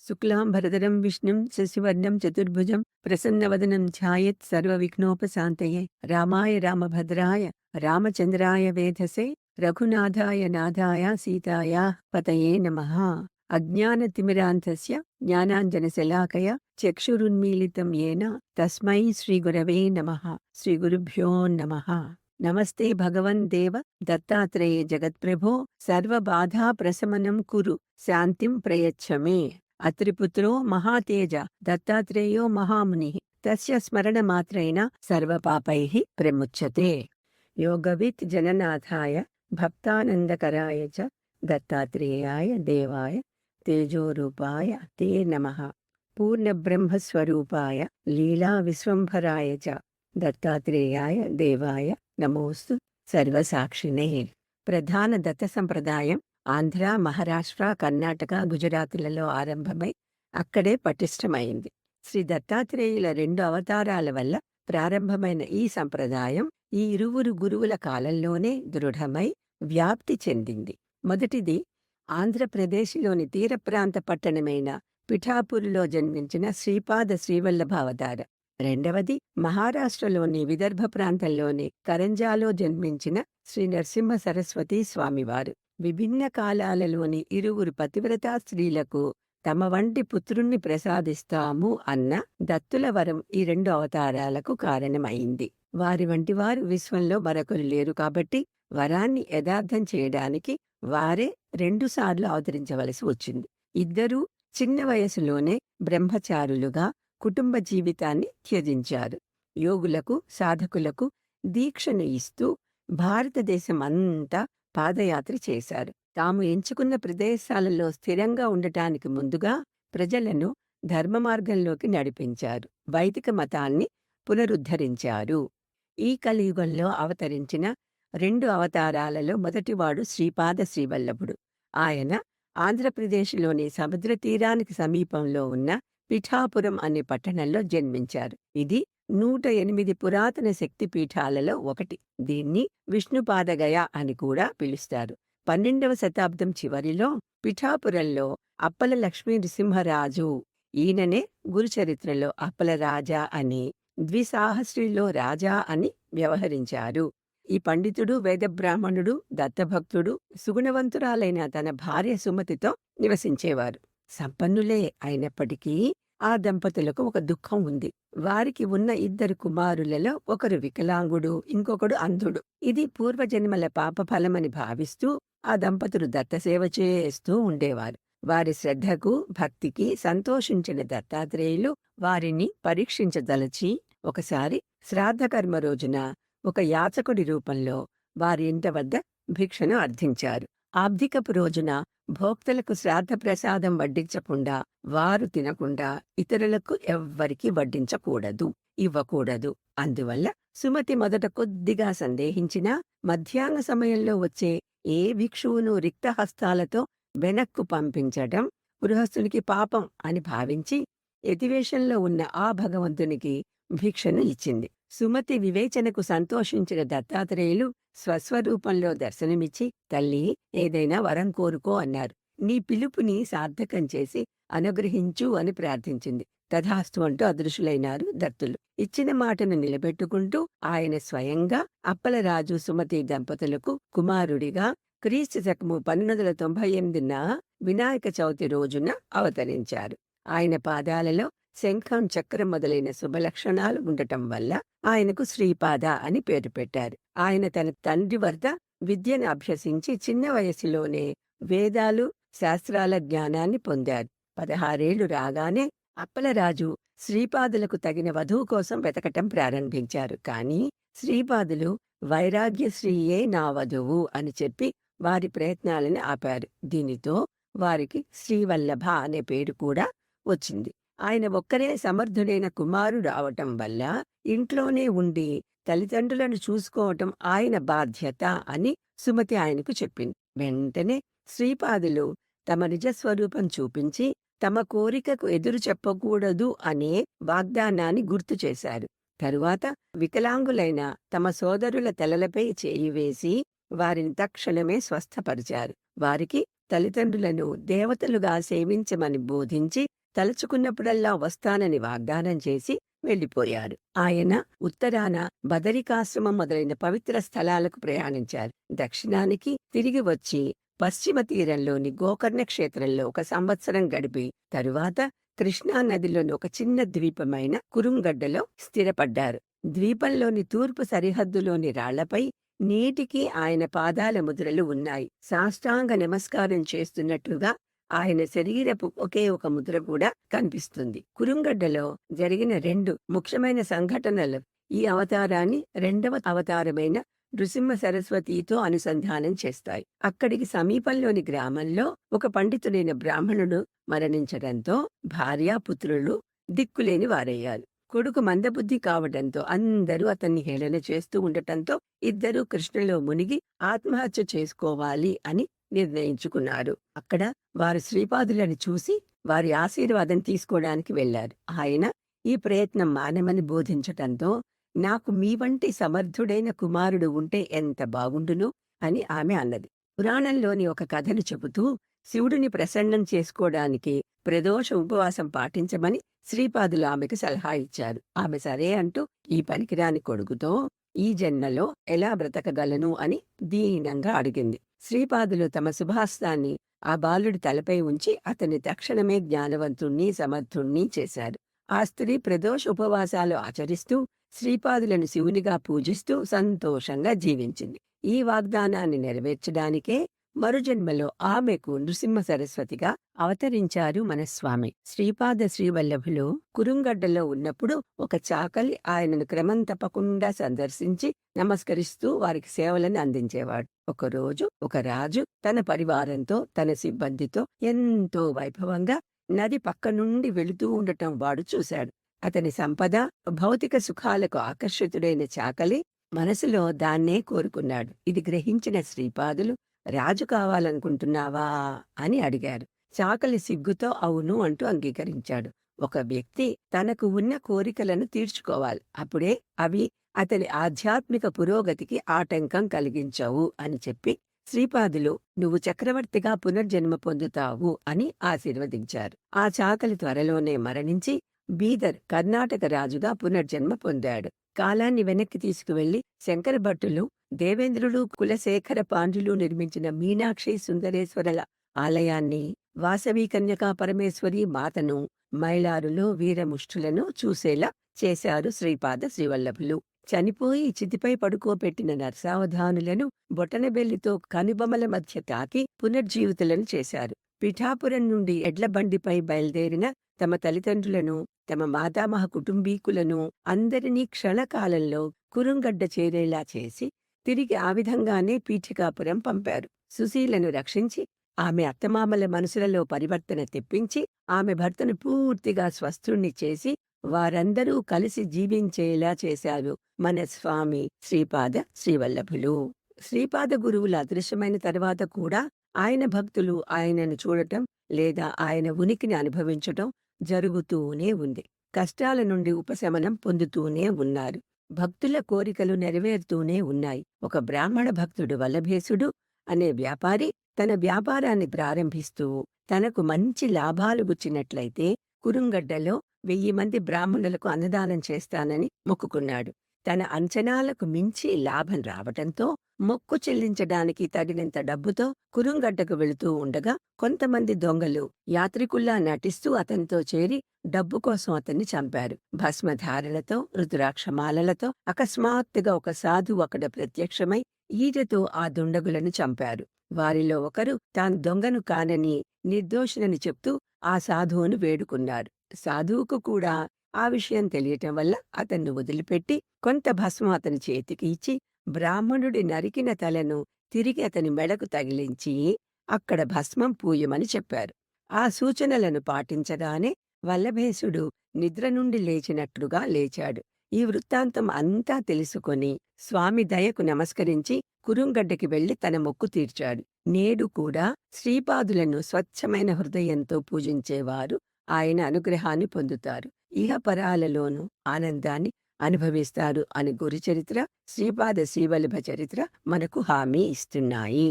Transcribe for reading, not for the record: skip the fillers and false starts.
శుక్లాంబరధరం విష్ణుం శశివర్ణం చతుర్భుజం ప్రసన్నవదనం ఛాయత్ సర్వవిఘ్నోపశాంతయే రామాయ రామభద్రాయ రామచంద్రాయ వేధసే రఘునాథాయ నాథాయ సీతాయా పతయే నమః. అజ్ఞానతిమిరాంతస్య జ్ఞానాంజనశలాకయ చక్షురున్మీలితం యేన తస్మై శ్రీగురవే నమః. శ్రీగురుభ్యో నమః. నమస్తే భగవన్ దేవ దత్తాత్రేయ జగత్ప్రభో సర్వబాధా ప్రశమనం కురు శాంతిం ప్రయచ్చ మే. అత్రిపుత్రో మహాతేజ దత్తాత్రేయో మహామునిః తస్య స్మరణమాత్రేణ సర్వపాపైః ప్రముచ్యతే. యోగవిత్ జననాథాయ భక్తానందకరాయ చ దత్తాత్రేయాయ దేవాయ తేజోరూపాయ తే నమః. పూర్ణబ్రహ్మస్వరూపాయ లీలా విశ్వంభరాయ చ దత్తాత్రేయాయ దేవాయ నమోస్తు సర్వసాక్షిణే. ప్రధాన దత్త సంప్రదాయం ఆంధ్ర, మహారాష్ట్ర, కర్ణాటక, గుజరాత్లలో ఆరంభమై అక్కడే పటిష్టమైంది. శ్రీ దత్తాత్రేయుల 2 అవతారాల వల్ల ప్రారంభమైన ఈ సంప్రదాయం ఈ ఇరువురు గురువుల కాలంలోనే దృఢమై వ్యాప్తి చెందింది. మొదటిది ఆంధ్రప్రదేశ్లోని తీర ప్రాంత పట్టణమైన పిఠాపురులో జన్మించిన శ్రీపాద శ్రీవల్లభ అవతారం. రెండవది మహారాష్ట్రలోని విదర్భ ప్రాంతంలోని కరంజాలో జన్మించిన శ్రీ నరసింహ సరస్వతి స్వామివారు. విభిన్న కాలాలలోని ఇరువురు పతివ్రతా స్త్రీలకు తమ వంటి పుత్రుణ్ణి ప్రసాదిస్తాము అన్న దత్తుల వరం ఈ 2 అవతారాలకు కారణమైంది. వారి వంటి వారు విశ్వంలో మరొకరు లేరు కాబట్టి వరాన్ని యథార్థం చేయడానికి వారే 2 సార్లు అవతరించవలసి వచ్చింది. ఇద్దరూ చిన్న వయసులోనే బ్రహ్మచారులుగా కుటుంబ జీవితాన్ని త్యజించారు. యోగులకు, సాధకులకు దీక్షను ఇస్తూ భారతదేశం అంతా పాదయాత్ర చేశారు. తాము ఎంచుకున్న ప్రదేశాలలో స్థిరంగా ఉండటానికి ముందుగా ప్రజలను ధర్మ మార్గంలోకి నడిపించారు. వైదిక మతాన్ని పునరుద్ధరించారు. ఈ కలియుగంలో అవతరించిన 2 అవతారాలలో మొదటివాడు శ్రీపాద శ్రీవల్లభుడు. ఆయన ఆంధ్రప్రదేశ్లోని సముద్ర తీరానికి సమీపంలో ఉన్న పిఠాపురం అనే పట్టణంలో జన్మించారు. ఇది 108 పురాతన శక్తిపీఠాలలో ఒకటి. దీన్ని విష్ణుపాదగయ అని కూడా పిలుస్తారు. 12వ శతాబ్దం చివరిలో పిఠాపురంలో అప్పల లక్ష్మీ నృసింహరాజు, ఈయననే గురుచరిత్రలో అప్పల రాజా అని, ద్విసాహస్రిలో రాజా అని వ్యవహరించారు. ఈ పండితుడు, వేదబ్రాహ్మణుడు, దత్తభక్తుడు, సుగుణవంతురాలైన తన భార్య సుమతితో నివసించేవారు. సంపన్నులే అయినప్పటికీ ఆ దంపతులకు ఒక దుఃఖం ఉంది. వారికి ఉన్న 2 కుమారులలో ఒకరు వికలాంగుడు, ఇంకొకడు అంధుడు. ఇది పూర్వజన్మల పాపఫలమని భావిస్తూ ఆ దంపతులు దత్తసేవ చేస్తూ ఉండేవారు. వారి శ్రద్ధకు, భక్తికి సంతోషించిన దత్తాత్రేయులు వారిని పరీక్షించదలచి ఒకసారి శ్రాద్ధకర్మ రోజున ఒక యాచకుడి రూపంలో వారి ఇంట వద్ద భిక్షను అర్థించారు. ఆబ్దికపు రోజున భోక్తలకు శ్రాద్ధ ప్రసాదం వడ్డించకుండా, వారు తినకుండా ఇతరులకు ఎవ్వరికి వడ్డించకూడదు, ఇవ్వకూడదు. అందువల్ల సుమతి మొదట కొద్దిగా సందేహించినా మధ్యాహ్న సమయంలో వచ్చే ఏ భిక్షువును రిక్తహస్తాలతో వెనక్కు పంపించటం గృహస్థునికి పాపం అని భావించి యతివేషంలో ఉన్న ఆ భగవంతునికి భిక్షను ఇచ్చింది. సుమతి వివేచనకు సంతోషించిన దత్తాత్రేయులు స్వస్వరూపంలో దర్శనమిచ్చి, తల్లి, ఏదైనా వరం కోరుకో అన్నారు. నీ పిలుపుని సార్థకం చేసి అనుగ్రహించు అని ప్రార్థించింది. తథాస్తు అంటూ అదృశ్యులైనారు దత్తులు. ఇచ్చిన మాటను నిలబెట్టుకుంటూ ఆయన స్వయంగా అప్పలరాజు, సుమతి దంపతులకు కుమారుడిగా క్రీస్తు శకము 1298న వినాయక చవితి రోజున అవతరించారు. ఆయన పాదాలలో శంఖం, చక్రం మొదలైన శుభలక్షణాలు ఉండటం వల్ల ఆయనకు శ్రీపాద అని పేరు పెట్టారు. ఆయన తన తండ్రి వద్ద విద్యను అభ్యసించి చిన్న వయసులోనే వేదాలు, శాస్త్రాల జ్ఞానాన్ని పొందారు. 16 ఏళ్లు రాగానే అప్పలరాజు శ్రీపాదులకు తగిన వధువు కోసం వెతకటం ప్రారంభించారు. కానీ శ్రీపాదులు వైరాగ్యశ్రీయే నా వధువు అని చెప్పి వారి ప్రయత్నాలను ఆపారు. దీనితో వారికి శ్రీవల్లభ అనే పేరు కూడా వచ్చింది. ఆయన ఒక్కరే సమర్థుడైన కుమారుడు అవటం వల్ల ఇంట్లోనే ఉండి తల్లిదండ్రులను చూసుకోవటం ఆయన బాధ్యత అని సుమతి ఆయనకు చెప్పింది. వెంటనే శ్రీపాదులు తమ నిజస్వరూపం చూపించి తమ కోరికకు ఎదురు చెప్పకూడదు అనే వాగ్దానాన్ని గుర్తు చేశారు. తరువాత వికలాంగులైన తమ సోదరుల తలలపై చేయి వేసి వారిని తక్షణమే స్వస్థపరిచారు. వారికి తల్లిదండ్రులను దేవతలుగా సేవించమని బోధించి తలుచుకున్నప్పుడల్లా వస్తానని వాగ్దానం చేసి వెళ్లిపోయారు. ఆయన ఉత్తరాన బదరికాశ్రమం మొదలైన పవిత్ర స్థలాలకు ప్రయాణించారు. దక్షిణానికి తిరిగి వచ్చి పశ్చిమ తీరంలోని గోకర్ణ క్షేత్రంలో ఒక సంవత్సరం గడిపి తరువాత కృష్ణా నదిలోని ఒక చిన్న ద్వీపమైన కురుంగడ్డలో స్థిరపడ్డారు. ద్వీపంలోని తూర్పు సరిహద్దులోని రాళ్లపై నేటికి ఆయన పాదాల ముద్రలు ఉన్నాయి. సాష్టాంగ నమస్కారం చేస్తున్నట్లుగా ఆయన శరీరపు ఒకే ఒక ముద్ర కూడా కనిపిస్తుంది. కురుంగడ్డలో జరిగిన 2 ముఖ్యమైన సంఘటనలు ఈ అవతారాన్ని రెండవ అవతారమైన నృసింహ సరస్వతితో అనుసంధానం చేస్తాయి. అక్కడికి సమీపంలోని గ్రామంలో ఒక పండితుడైన బ్రాహ్మణుడు మరణించడంతో భార్యాపుత్రులు దిక్కులేని వారయ్యారు. కొడుకు మందబుద్ధి కావడంతో అందరూ అతన్ని హేళన చేస్తూ ఉండటంతో ఇద్దరూ కృష్ణలో మునిగి ఆత్మహత్య చేసుకోవాలి అని నిర్ణయించుకున్నారు. అక్కడ వారు శ్రీపాదులను చూసి వారి ఆశీర్వాదం తీసుకోవడానికి వెళ్లారు. ఆయన ఈ ప్రయత్నం మానమని బోధించటంతో నాకు మీ వంటి సమర్థుడైన కుమారుడు ఉంటే ఎంత బాగుండును అని ఆమె అన్నది. పురాణంలోని ఒక కథను చెబుతూ శివుడిని ప్రసన్నం చేసుకోవడానికి ప్రదోష ఉపవాసం పాటించమని శ్రీపాదులు ఆమెకు సలహా ఇచ్చారు. ఆమె సరే అంటూ ఈ పనికిరాని కొడుకుతో ఈ జన్మలో ఎలా బ్రతకగలను అని దీనంగా అడిగింది. శ్రీపాదులు తమ శుభాస్తాన్ని ఆ బాలుడి తలపై ఉంచి అతని తక్షణమే జ్ఞానవంతుణ్ణి సమర్థుణ్ణి చేశారు. ఆ స్త్రీ ప్రదోష ఉపవాసాలు ఆచరిస్తూ శ్రీపాదులను శివునిగా పూజిస్తూ సంతోషంగా జీవించింది. ఈ వాగ్దానాన్ని నెరవేర్చడానికే మరుజన్మలో ఆమెకు నృసింహ సరస్వతిగా అవతరించారు మన స్వామి. శ్రీపాద శ్రీవల్లభులు కురుంగడ్డలో ఉన్నప్పుడు ఒక చాకలి ఆయనను క్రమం తప్పకుండా సందర్శించి నమస్కరిస్తూ వారికి సేవలను అందించేవాడు. ఒకరోజు ఒక రాజు తన పరివారంతో తన సిబ్బందితో ఎంతో వైభవంగా నది పక్క నుండి వెళుతూ ఉండటం వాడు చూశాడు. అతని సంపద, భౌతిక సుఖాలకు ఆకర్షితుడైన చాకలి మనసులో దాన్నే కోరుకున్నాడు. ఇది గ్రహించిన శ్రీపాదులు రాజు కావాలనుకుంటున్నావా అని అడిగారు. చాకలి సిగ్గుతో అవును అంటూ అంగీకరించాడు. ఒక వ్యక్తి తనకు ఉన్న కోరికలను తీర్చుకోవాలి. అప్పుడే అవి అతని ఆధ్యాత్మిక పురోగతికి ఆటంకం కలిగించవు అని చెప్పి శ్రీపాదులు నువ్వు చక్రవర్తిగా పునర్జన్మ పొందుతావు అని ఆశీర్వదించారు. ఆ చాకలి త్వరలోనే మరణించి బీదర్ కర్ణాటక రాజుగా పునర్జన్మ పొందాడు. కాలాన్ని వెనక్కి తీసుకువెళ్లి శంకర భట్టులు, దేవేంద్రులు, కులశేఖర పాండ్యులు నిర్మించిన మీనాక్షి సుందరేశ్వరల ఆలయాన్ని, వాసవి కన్యకా పరమేశ్వరి మాతను, మైలారులో వీరముష్ఠులను చూసేలా చేశారు శ్రీపాద శ్రీవల్లభులు. చనిపోయి చితిపై పడుకోబెట్టిన నరసావధానులను బొటనబెల్లితో కనుబొమల మధ్య తాకి పునర్జీవితులను చేశారు. పిఠాపురం నుండి ఎడ్లబండిపై బయలుదేరిన తమ తల్లిదండ్రులను, తమ మాతామహ కుటుంబీకులను అందరినీ క్షణకాలంలో కురుంగడ్డ చేరేలా చేసి తిరిగి ఆ విధంగానే పీఠికాపురం పంపారు. సుశీలను రక్షించి ఆమె అత్తమామల మనసులలో పరివర్తన తెప్పించి ఆమె భర్తను పూర్తిగా స్వస్థుణ్ణి చేసి వారందరూ కలిసి జీవించేలా చేశారు మన స్వామి శ్రీపాద శ్రీవల్లభులు. శ్రీపాద గురువులు అదృశ్యమైన తర్వాత కూడా ఆయన భక్తులు ఆయనను చూడటం లేదా ఆయన ఉనికిని అనుభవించటం జరుగుతూనే ఉంది. కష్టాల నుండి ఉపశమనం పొందుతూనే ఉన్నారు. భక్తుల కోరికలు నెరవేరుతూనే ఉన్నాయి. ఒక బ్రాహ్మణ భక్తుడు వల్లభేశుడు అనే వ్యాపారి తన వ్యాపారాన్ని ప్రారంభిస్తూ తనకు మంచి లాభాలు గుచ్చినట్లయితే కురుంగడ్డలో 1000 మంది బ్రాహ్మణులకు అన్నదానం చేస్తానని మొక్కుకున్నాడు. తన అంచనాలకు మించి లాభం రావటంతో మొక్కు చెల్లించడానికి తగినంత డబ్బుతో కురుంగడ్డకు వెళుతూ ఉండగా కొంతమంది దొంగలు యాత్రికుల్లా నటిస్తూ అతనితో చేరి డబ్బు కోసం అతన్ని చంపారు. భస్మధారలతో, రుద్రాక్షమాలలతో అకస్మాత్తుగా ఒక సాధువు అక్కడ ప్రత్యక్షమై ఈటతో ఆ దుండగులను చంపారు. వారిలో ఒకరు తాను దొంగను కానని నిర్దోషులని చెప్తూ ఆ సాధువును వేడుకున్నారు. సాధువుకు కూడా ఆ విషయం తెలియటం వల్ల అతన్ని వదిలిపెట్టి కొంత భస్మం అతని చేతికి ఇచ్చి బ్రాహ్మణుడి నరికిన తలను తిరిగి అతని మెడకు తగిలించి అక్కడ భస్మం పూయమని చెప్పారు. ఆ సూచనలను పాటించగానే వల్లభేశుడు నిద్ర నుండి లేచినట్లుగా లేచాడు. ఈ వృత్తాంతం అంతా తెలుసుకొని స్వామి దయకు నమస్కరించి కురుంగడ్డకి వెళ్లి తన మొక్కు తీర్చాడు. నేడు కూడా శ్రీపాదులను స్వచ్ఛమైన హృదయంతో పూజించేవారు ఆయన అనుగ్రహాన్ని పొందుతారు. ఇహపరాలలోనూ ఆనందాన్ని అనుభవిస్తారు అని గురుచరిత్ర, శ్రీపాద శ్రీవల్లభ చరిత్ర మనకు హామీ ఇస్తున్నాయి.